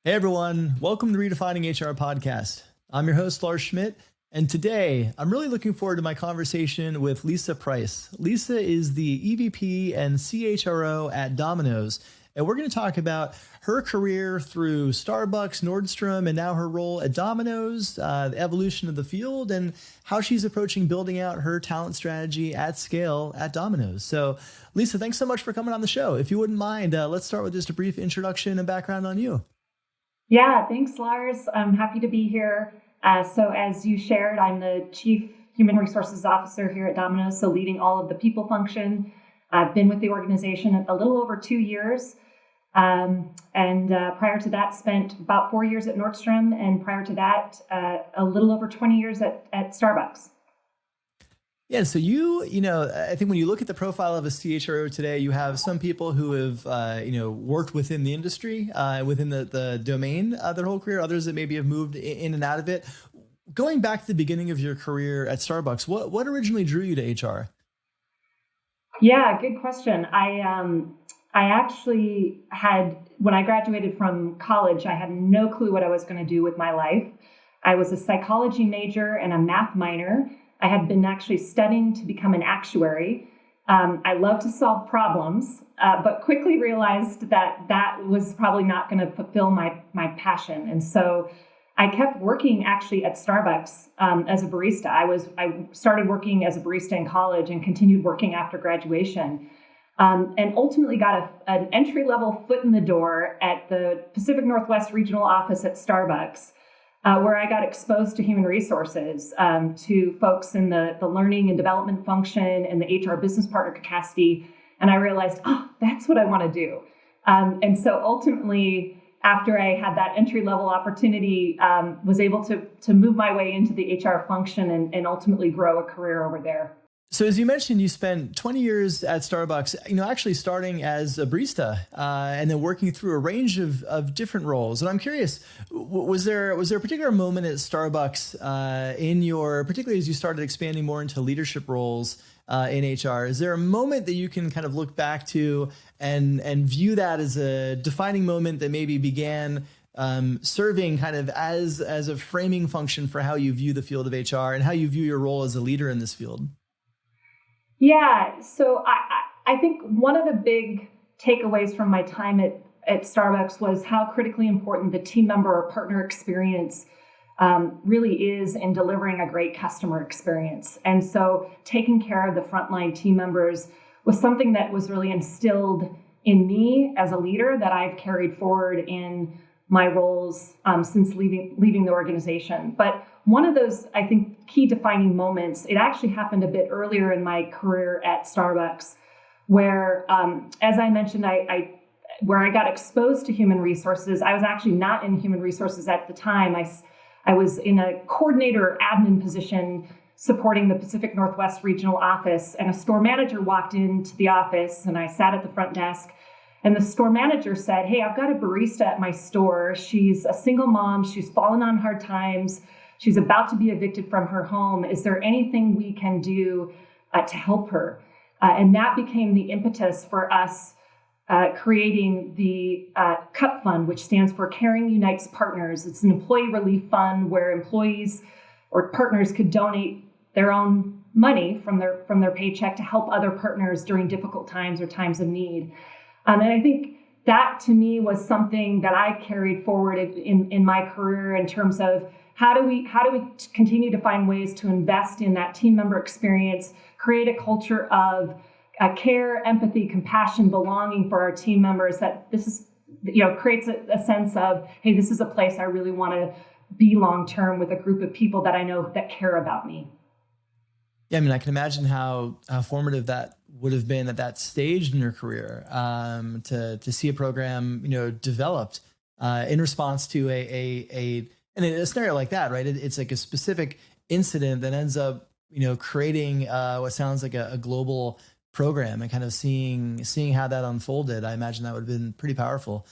Hey everyone, welcome to Redefining HR podcast. I'm your host, Lars Schmidt, and today I'm really looking forward to my conversation with Lisa Price. Lisa is the EVP and CHRO at Domino's, and we're going to talk about her career through Starbucks, Nordstrom, and now her role at Domino's, the evolution of the field, and how she's approaching building out her talent strategy at scale at Domino's. So, Lisa, thanks so much for coming on the show. If you wouldn't mind, let's start with just a brief introduction and background on you. Yeah, thanks, Lars. I'm happy to be here. So as you shared, I'm the Chief Human Resources Officer here at Domino's, so leading all of the people function. I've been with the organization a little over 2 years. And prior to that, spent about 4 years at Nordstrom. And prior to that, a little over 20 years at Starbucks. Yeah, so I think when you look at the profile of a CHRO today, you have some people who have, worked within the industry, within the domain their whole career. Others that maybe have moved in and out of it. Going back to the beginning of your career at Starbucks, what originally drew you to HR? Yeah, good question. I actually had, when I graduated from college, I had no clue what I was going to do with my life. I was a psychology major and a math minor. I had been actually studying to become an actuary. I love to solve problems, but quickly realized that was probably not going to fulfill my passion. And so I kept working actually at Starbucks as a barista. I started working as a barista in college and continued working after graduation. And ultimately got an entry-level foot in the door at the Pacific Northwest regional office at Starbucks, where I got exposed to human resources, to folks in the learning and development function and the HR business partner capacity. And I realized, that's what I want to do. And so ultimately, after I had that entry-level opportunity, was able to move my way into the HR function and ultimately grow a career over there. So as you mentioned, you spent 20 years at Starbucks, actually starting as a barista and then working through a range of different roles. And I'm curious, was there a particular moment at Starbucks particularly as you started expanding more into leadership roles in HR? Is there a moment that you can kind of look back to and view that as a defining moment that maybe began serving kind of as a framing function for how you view the field of HR and how you view your role as a leader in this field? Yeah, so I think one of the big takeaways from my time at Starbucks was how critically important the team member or partner experience really is in delivering a great customer experience. And so taking care of the frontline team members was something that was really instilled in me as a leader that I've carried forward in my roles since leaving the organization. But one of those, I think, key defining moments, it actually happened a bit earlier in my career at Starbucks, where, as I mentioned, where I got exposed to human resources. I was actually not in human resources at the time. I was in a coordinator or admin position supporting the Pacific Northwest regional office, and a store manager walked into the office, and I sat at the front desk. And the store manager said, "Hey, I've got a barista at my store. She's a single mom. She's fallen on hard times. She's about to be evicted from her home. Is there anything we can do to help her?" And that became the impetus for us creating the CUP Fund, which stands for Caring Unites Partners. It's an employee relief fund where employees or partners could donate their own money from their paycheck to help other partners during difficult times or times of need. And I think that to me was something that I carried forward in my career in terms of how do we continue to find ways to invest in that team member experience, create a culture of care, empathy, compassion, belonging for our team members, that this is, creates a sense of, hey, this is a place I really want to be long-term with a group of people that I know that care about me. Yeah, I mean, I can imagine how formative that would have been at that stage in your career, to see a program, developed in response to a scenario like that, right? It's like a specific incident that ends up, creating what sounds like a global program, and kind of seeing how that unfolded. I imagine that would have been pretty powerful.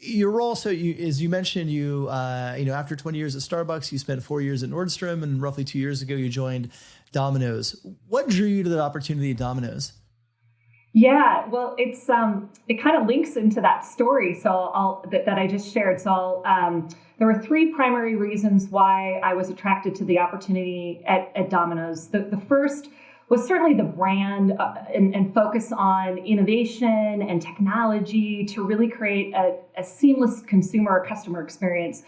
Your role, so as you mentioned, after 20 years at Starbucks, you spent 4 years at Nordstrom, and roughly 2 years ago, you joined Domino's. What drew you to the opportunity at Domino's? Yeah, well, it kind of links into that story. So that I just shared. So there were three primary reasons why I was attracted to the opportunity at Domino's. The first was certainly the brand and focus on innovation and technology to really create a seamless consumer or customer experience.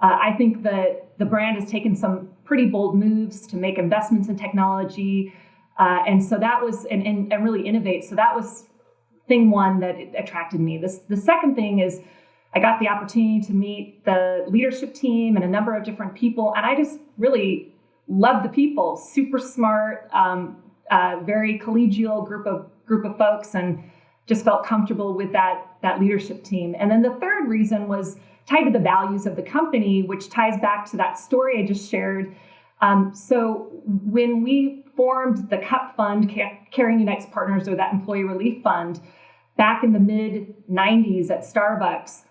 I think that the brand has taken some pretty bold moves to make investments in technology. And so that was, and really innovate. So that was thing one that attracted me. The second thing is I got the opportunity to meet the leadership team and a number of different people. And I just really loved the people, super smart, very collegial group of folks, and just felt comfortable with that leadership team. And then the third reason was tied to the values of the company, which ties back to that story I just shared. So when we formed the CUP fund, Caring Unites Partners, or that employee relief fund, back in the mid 90s at Starbucks,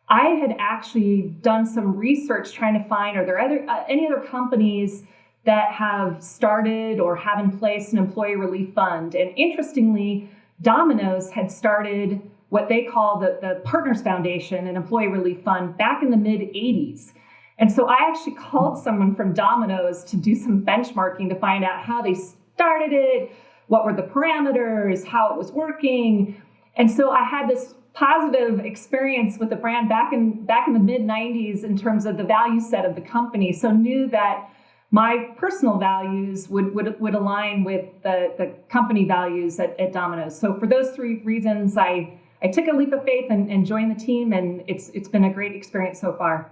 I had actually done some research trying to find, are there any other companies that have started or have in place an employee relief fund? And interestingly, Domino's had started what they call the Partners Foundation, an employee relief fund, back in the mid 80s. And so I actually called someone from Domino's to do some benchmarking to find out how they started it, what were the parameters, how it was working. And so I had this positive experience with the brand back in the mid 90s in terms of the value set of the company. So knew that my personal values would align with the company values at Domino's. So for those three reasons, I took a leap of faith and joined the team, and it's been a great experience so far.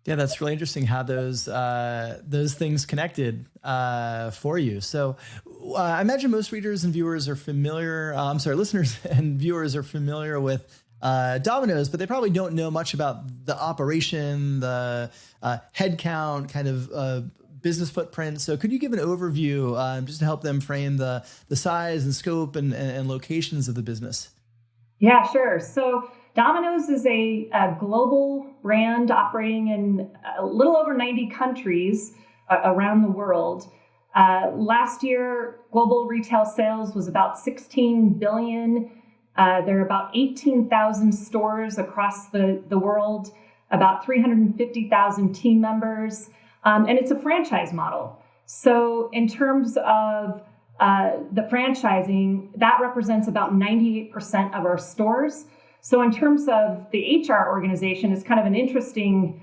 Yeah, that's really interesting how those things connected for you. So I imagine most readers and viewers are familiar. Listeners and viewers are familiar with Domino's, but they probably don't know much about the operation, the headcount, kind of business footprint. So could you give an overview just to help them frame the size and scope and locations of the business? Yeah, sure. So Domino's is a global brand operating in a little over 90 countries around the world. Last year, global retail sales was about 16 billion. There are about 18,000 stores across the world, about 350,000 team members, and it's a franchise model. So in terms of the franchising, that represents about 98% of our stores. So in terms of the HR organization, it's kind of an interesting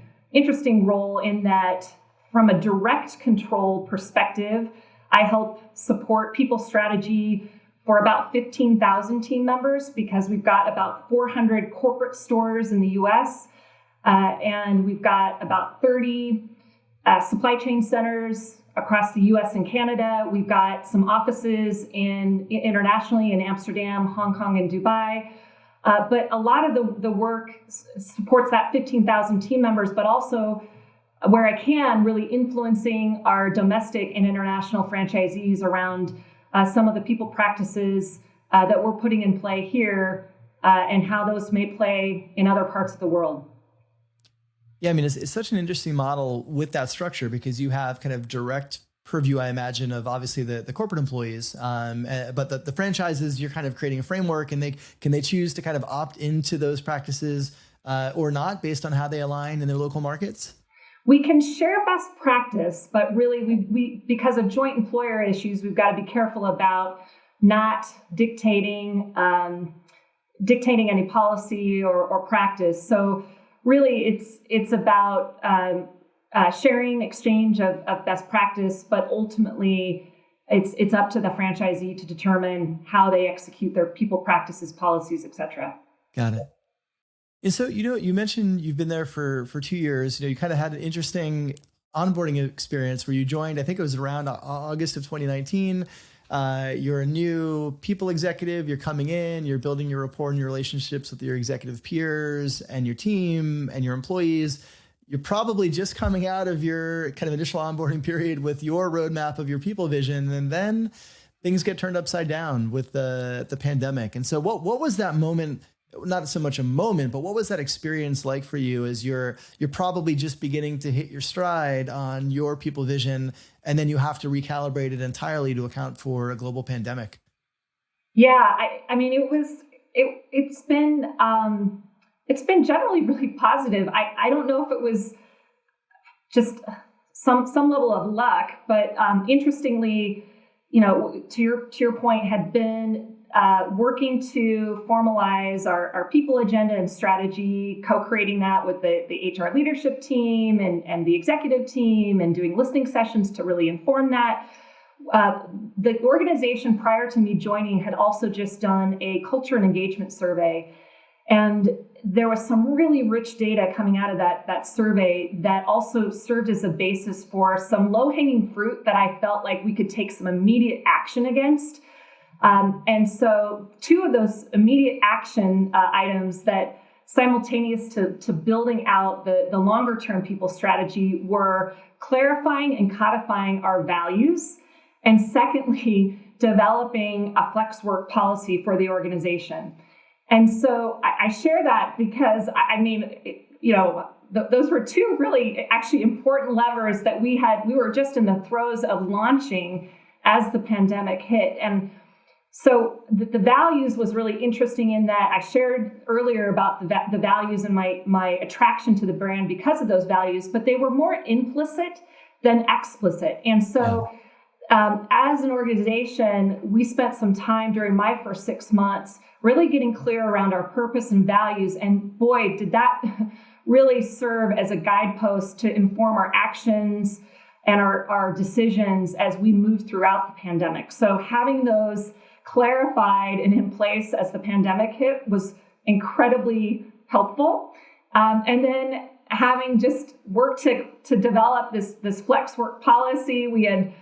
role in that from a direct control perspective, I help support people strategy for about 15,000 team members because we've got about 400 corporate stores in the US, and we've got about 30 supply chain centers across the US and Canada. We've got some offices internationally in Amsterdam, Hong Kong, and Dubai. But a lot of the work supports that 15,000 team members, but also where I can, really influencing our domestic and international franchisees around some of the people practices that we're putting in play here and how those may play in other parts of the world. Yeah, I mean, it's such an interesting model with that structure because you have kind of direct purview, I imagine, of obviously the corporate employees, but the franchises, you're kind of creating a framework, and they choose to kind of opt into those practices or not based on how they align in their local markets? We can share best practice, but really we because of joint employer issues, we've got to be careful about not dictating any policy or practice. So really, it's about sharing, exchange of best practice, but ultimately, it's up to the franchisee to determine how they execute their people practices, policies, et cetera. Got it. And so, you mentioned you've been there for 2 years. You kind of had an interesting onboarding experience where you joined, I think it was around August of 2019. You're a new people executive. You're coming in, you're building your rapport and your relationships with your executive peers and your team and your employees. You're probably just coming out of your kind of initial onboarding period with your roadmap of your people vision. And then things get turned upside down with the pandemic. And so what was that moment? Not so much a moment, but what was that experience like for you as you're probably just beginning to hit your stride on your people vision, and then you have to recalibrate it entirely to account for a global pandemic? Yeah, I mean, it's been generally really positive. I don't know if it was just some level of luck, but interestingly, to your point, had been working to formalize our people agenda and strategy, co-creating that with the HR leadership team and the executive team, and doing listening sessions to really inform that. The organization prior to me joining had also just done a culture and engagement survey. And there was some really rich data coming out of that survey that also served as a basis for some low-hanging fruit that I felt like we could take some immediate action against. And so two of those immediate action items that simultaneous to building out the longer-term people strategy were clarifying and codifying our values, and secondly, developing a flex work policy for the organization. And so I share that because, those were two really actually important levers that we were just in the throes of launching as the pandemic hit. And so the values was really interesting in that I shared earlier about the values and my attraction to the brand because of those values, but they were more implicit than explicit. And so as an organization, we spent some time during my first 6 months really getting clear around our purpose and values. And boy, did that really serve as a guidepost to inform our actions and our decisions as we moved throughout the pandemic. So having those clarified and in place as the pandemic hit was incredibly helpful. And then having just worked to develop this flex work policy, we had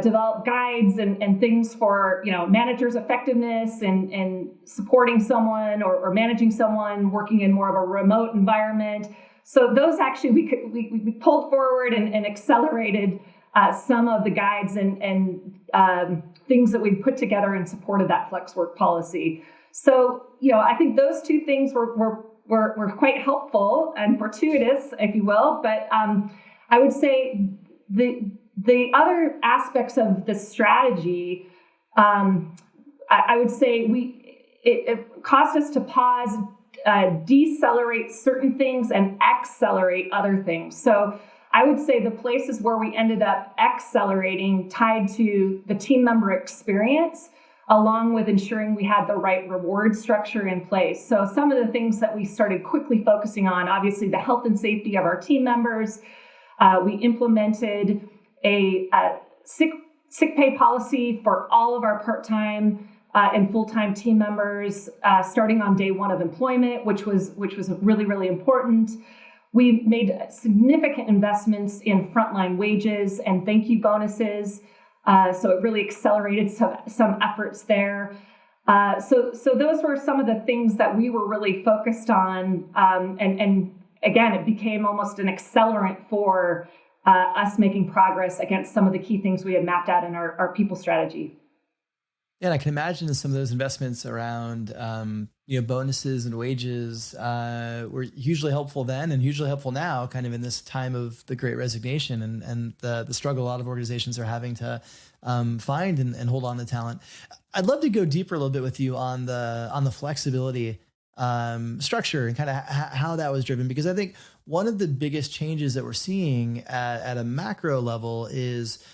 develop guides and things for managers' effectiveness and supporting someone or managing someone working in more of a remote environment. So those actually we pulled forward and accelerated some of the guides and things that we put together in support of that flex work policy. So I think those two things were quite helpful and fortuitous, if you will. But I would say the other aspects of the strategy, I would say it caused us to pause, decelerate certain things and accelerate other things. So I would say the places where we ended up accelerating tied to the team member experience, along with ensuring we had the right reward structure in place. So some of the things that we started quickly focusing on, obviously the health and safety of our team members. We implemented a sick pay policy for all of our part-time and full-time team members starting on day one of employment, which was really, really important. We made significant investments in frontline wages and thank you bonuses. So it really accelerated some efforts there. So those were some of the things that we were really focused on. And again, it became almost an accelerant for us making progress against some of the key things we had mapped out in our people strategy. Yeah, and I can imagine some of those investments around bonuses and wages were hugely helpful then and hugely helpful now, kind of in this time of the Great Resignation and the struggle a lot of organizations are having to find and hold on to talent. I'd love to go deeper a little bit with you on the flexibility structure and kind of how that was driven, because I think one of the biggest changes that we're seeing at a macro level is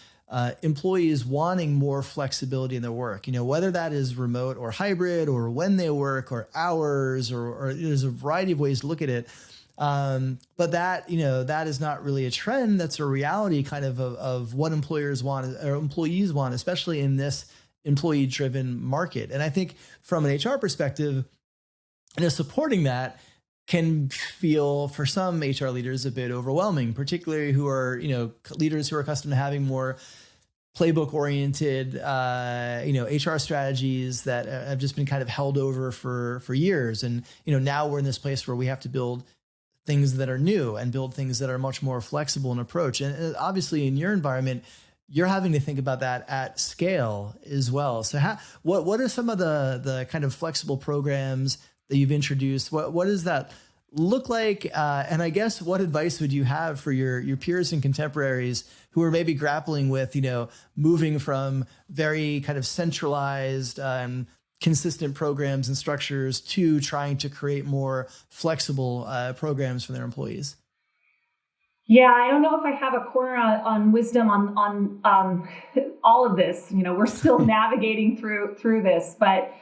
employees wanting more flexibility in their work, whether that is remote or hybrid or when they work or hours or there's a variety of ways to look at it. But that is not really a trend. That's a reality kind of what employers want or employees want, especially in this employee driven market. And I think from an HR perspective, supporting that can feel for some HR leaders a bit overwhelming, particularly who are, leaders who are accustomed to having more playbook oriented, HR strategies that have just been kind of held over for years. And, now we're in this place where we have to build things that are new and build things that are much more flexible in approach. And obviously in your environment, you're having to think about that at scale as well. So what are some of the kind of flexible programs that you've introduced? What does that look like? And I guess what advice would you have for your peers and contemporaries who are maybe grappling with, moving from very kind of centralized consistent programs and structures to trying to create more flexible programs for their employees? Yeah, I don't know if I have a corner on wisdom on all of this. We're still navigating through this, but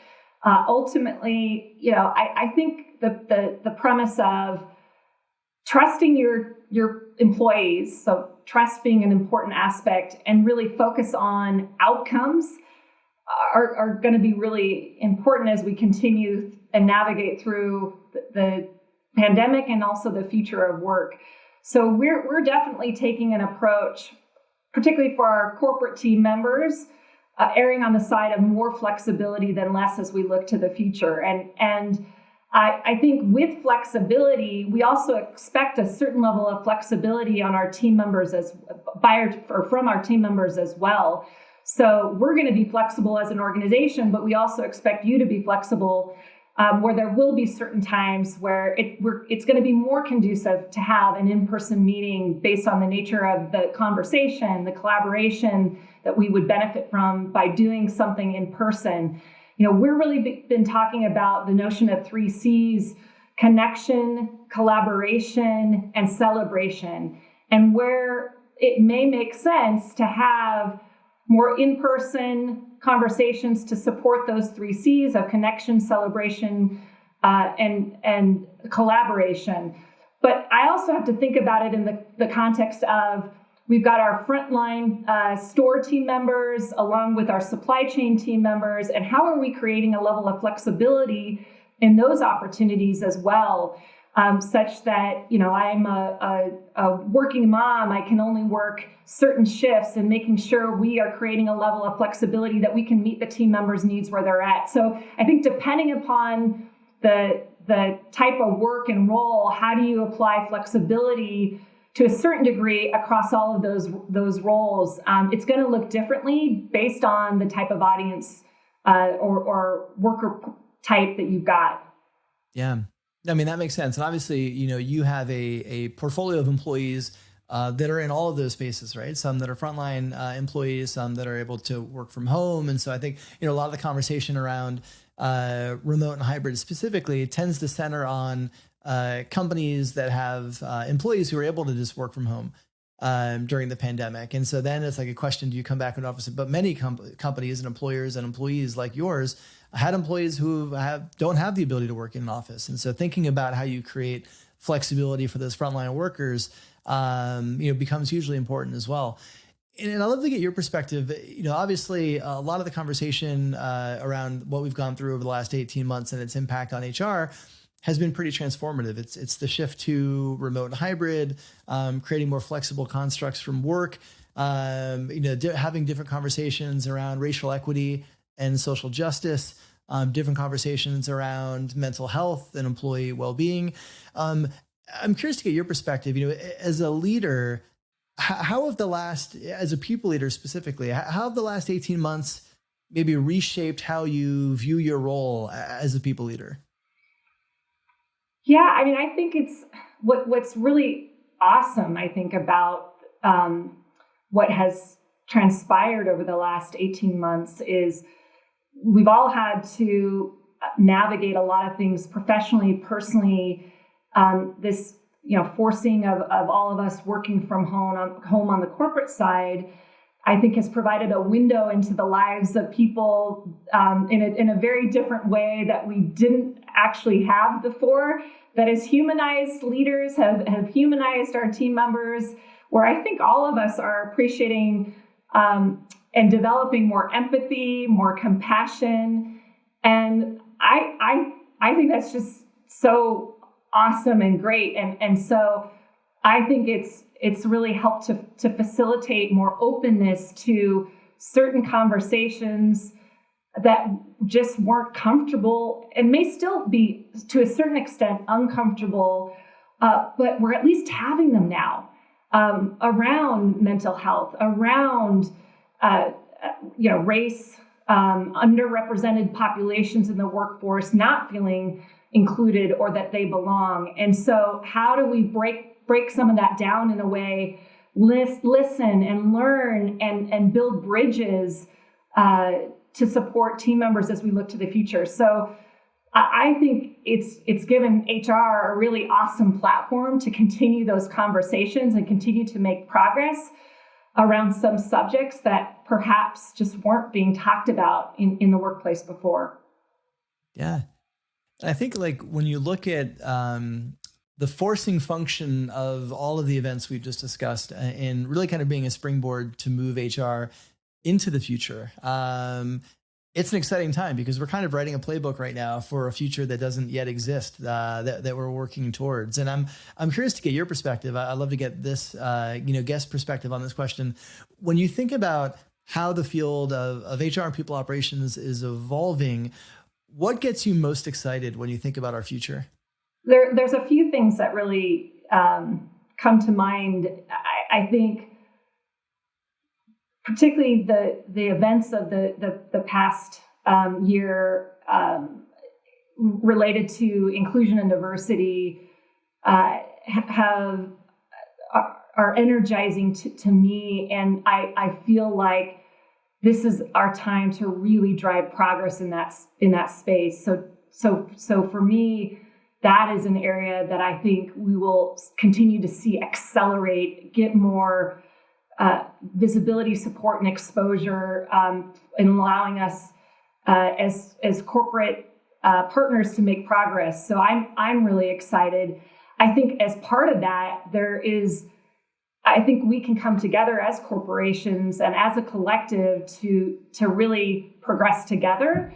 ultimately, I think the premise of trusting your employees, so trust being an important aspect, and really focus on outcomes are going to be really important as we continue and navigate through the pandemic and also the future of work. So we're definitely taking an approach, particularly for our corporate team members, erring on the side of more flexibility than less as we look to the future. And I think with flexibility, we also expect a certain level of flexibility on our team members from our team members as well. So we're going to be flexible as an organization, but we also expect you to be flexible, where there will be certain times where it's going to be more conducive to have an in-person meeting based on the nature of the conversation, the collaboration that we would benefit from by doing something in person. We're really been talking about the notion of 3 C's: connection, collaboration, and celebration, and where it may make sense to have more in-person conversations to support those 3 C's of connection, celebration, and collaboration. But I also have to think about it in the context of we've got our frontline store team members along with our supply chain team members, and how are we creating a level of flexibility in those opportunities as well, such that, I'm a working mom, I can only work certain shifts, and making sure we are creating a level of flexibility that we can meet the team members' needs where they're at. So I think depending upon the type of work and role, how do you apply flexibility to a certain degree across all of those roles? It's going to look differently based on the type of audience or worker type that you've got. Yeah. I mean, that makes sense. And obviously, you have a portfolio of employees that are in all of those spaces, right? Some that are frontline employees, some that are able to work from home. And so I think, a lot of the conversation around remote and hybrid specifically tends to center on companies that have employees who are able to just work from home during the pandemic. And so then it's like a question, do you come back in office? But many companies and employers and employees like yours had employees who don't have the ability to work in an office. And so thinking about how you create flexibility for those frontline workers, becomes hugely important as well. And I'd love to get your perspective. Obviously a lot of the conversation around what we've gone through over the last 18 months and its impact on HR has been pretty transformative. It's the shift to remote and hybrid, creating more flexible constructs from work, having different conversations around racial equity and social justice, different conversations around mental health and employee well-being. I'm curious to get your perspective. As a leader, how have as a people leader specifically, how have the last 18 months maybe reshaped how you view your role as a people leader? Yeah, I mean, I think it's what's really awesome, I think, about what has transpired over the last 18 months is we've all had to navigate a lot of things professionally, personally. This, forcing of all of us working from home on the corporate side, I think has provided a window into the lives of people in a very different way that we didn't actually have before, that has humanized leaders, have humanized our team members, where I think all of us are appreciating and developing more empathy, more compassion. And I think that's just so awesome and great. And so I think it's really helped to facilitate more openness to certain conversations that just weren't comfortable and may still be to a certain extent uncomfortable, but we're at least having them now around mental health, around race, underrepresented populations in the workforce not feeling included or that they belong. And so how do we break some of that down in a way, listen and learn and build bridges to support team members as we look to the future. So I think it's given HR a really awesome platform to continue those conversations and continue to make progress around some subjects that perhaps just weren't being talked about in the workplace before. Yeah. I think like when you look at the forcing function of all of the events we've just discussed and really kind of being a springboard to move HR into the future, it's an exciting time because we're kind of writing a playbook right now for a future that doesn't yet exist, that we're working towards. And I'm curious to get your perspective. I'd love to get this, guest perspective on this question. When you think about how the field of HR and people operations is evolving, what gets you most excited when you think about our future? There's a few things that really come to mind. I think particularly the events of the past year related to inclusion and diversity are energizing to me, and I feel like this is our time to really drive progress in that space. So for me, that is an area that I think we will continue to see accelerate, get more visibility, support, and exposure, in allowing us as corporate partners to make progress. So I'm really excited. I think as part of that, I think we can come together as corporations and as a collective to really progress together.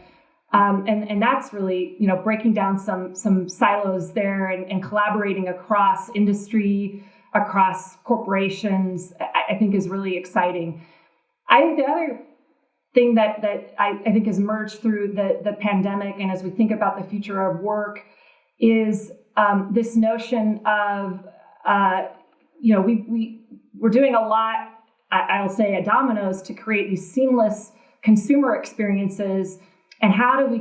And that's really, breaking down some silos there and collaborating across industry, across corporations, I think is really exciting. I think the other thing that I think has emerged through the pandemic, and as we think about the future of work, is this notion of, we're doing a lot, I'll say at Domino's, to create these seamless consumer experiences. And how do we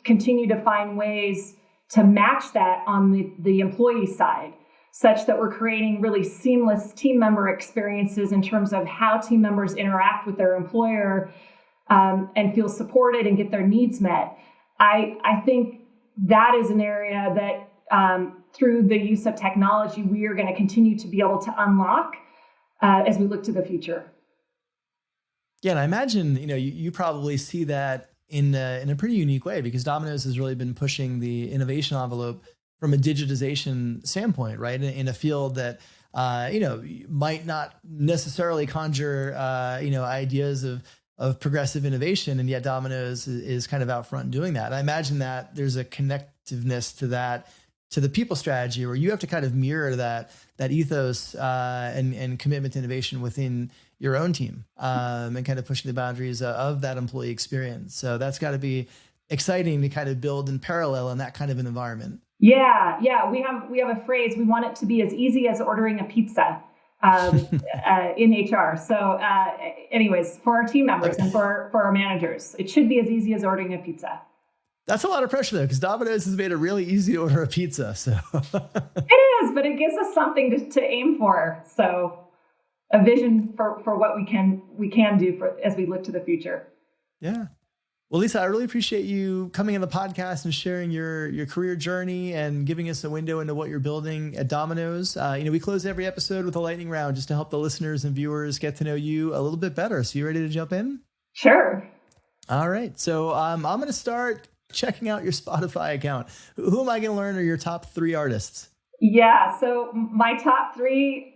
continue to find ways to match that on the employee side, such that we're creating really seamless team member experiences in terms of how team members interact with their employer and feel supported and get their needs met. I think that is an area that through the use of technology, we are going to continue to be able to unlock as we look to the future. Yeah, and I imagine, you probably see that in a pretty unique way, because Domino's has really been pushing the innovation envelope from a digitization standpoint, right? In a field that, might not necessarily conjure, ideas of progressive innovation. And yet Domino's is kind of out front doing that. I imagine that there's a connectiveness to that, to the people strategy, where you have to kind of mirror that ethos and commitment to innovation within your own team, and kind of pushing the boundaries of that employee experience. So that's got to be exciting to kind of build in parallel in that kind of an environment. Yeah. We have a phrase. We want it to be as easy as ordering a pizza in HR. So anyways, for our team members and for our managers, it should be as easy as ordering a pizza. That's a lot of pressure though, because Domino's has made it really easy to order a pizza. So it is, but it gives us something to aim for. So a vision for what we can do as we look to the future. Yeah. Well, Lisa, I really appreciate you coming on the podcast and sharing your career journey and giving us a window into what you're building at Domino's. We close every episode with a lightning round just to help the listeners and viewers get to know you a little bit better. So you ready to jump in? Sure. All right. So I'm going to start checking out your Spotify account. Who am I going to learn are your top 3 artists? Yeah. So my top 3,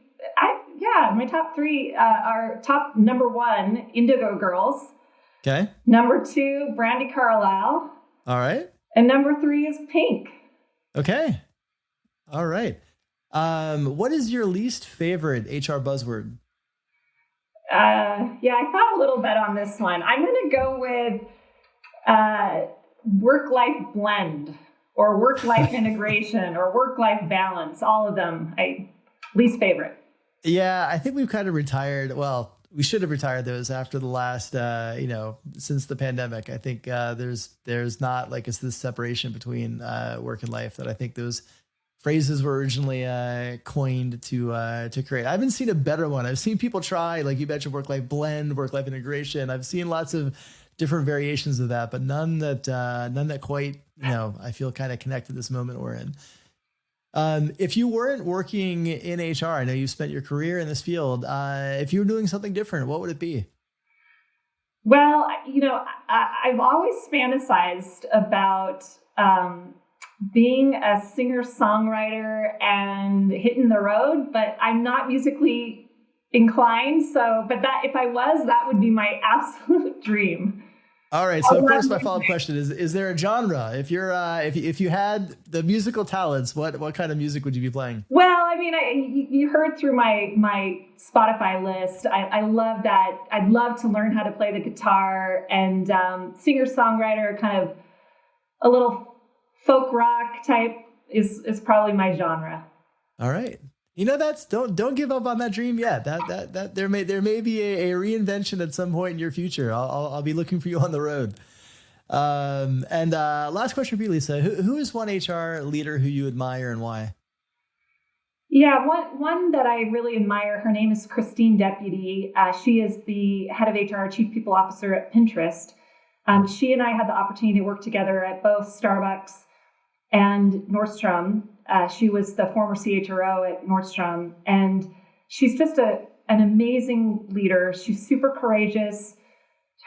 are top number 1, Indigo Girls. Okay. Number 2, Brandy Carlisle. All right. And number 3 is Pink. Okay. All right. What is your least favorite HR buzzword? I thought a little bit on this one. I'm going to go with work-life blend or work-life integration or work-life balance. All of them. Least favorite. Yeah, I think we've kind of retired. Well, we should have retired those after the last, since the pandemic. I think there's not like it's this separation between work and life that I think those phrases were originally coined to create. I haven't seen a better one. I've seen people try, like you mentioned, work-life blend, work-life integration. I've seen lots of different variations of that, but none that quite, I feel kind of connect to this moment we're in. If you weren't working in HR, I know you spent your career in this field. If you were doing something different, what would it be? Well, I've always fantasized about being a singer-songwriter and hitting the road, but I'm not musically inclined. But that if I was, that would be my absolute dream. All right. So of course, my follow-up question is there a genre? If you're if you had the musical talents, what kind of music would you be playing? Well, I mean, you heard through my Spotify list. I love that. I'd love to learn how to play the guitar, and singer-songwriter, kind of a little folk rock type is probably my genre. All right. Don't give up on that dream yet. That there may be a reinvention at some point in your future. I'll be looking for you on the road. And last question for you, Lisa. Who is one HR leader who you admire and why? Yeah, one that I really admire. Her name is Christine Deputy. She is the head of HR, Chief People Officer at Pinterest. She and I had the opportunity to work together at both Starbucks and Nordstrom. She was the former CHRO at Nordstrom, and she's just an amazing leader. She's super courageous.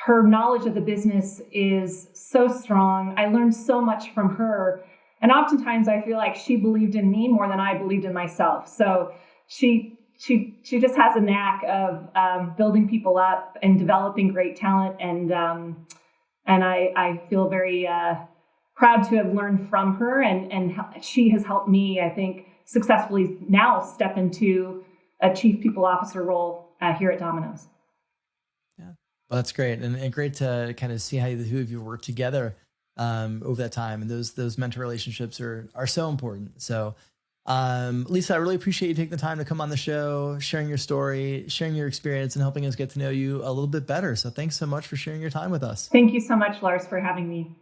Her knowledge of the business is so strong. I learned so much from her, and oftentimes I feel like she believed in me more than I believed in myself. So she just has a knack of building people up and developing great talent, and I feel very proud to have learned from her, and she has helped me, I think, successfully now step into a Chief People Officer role here at Domino's. Yeah, well, that's great, and great to kind of see how the two of you work together over that time, and those mentor relationships are so important. So, Lisa, I really appreciate you taking the time to come on the show, sharing your story, sharing your experience, and helping us get to know you a little bit better. So, thanks so much for sharing your time with us. Thank you so much, Lars, for having me.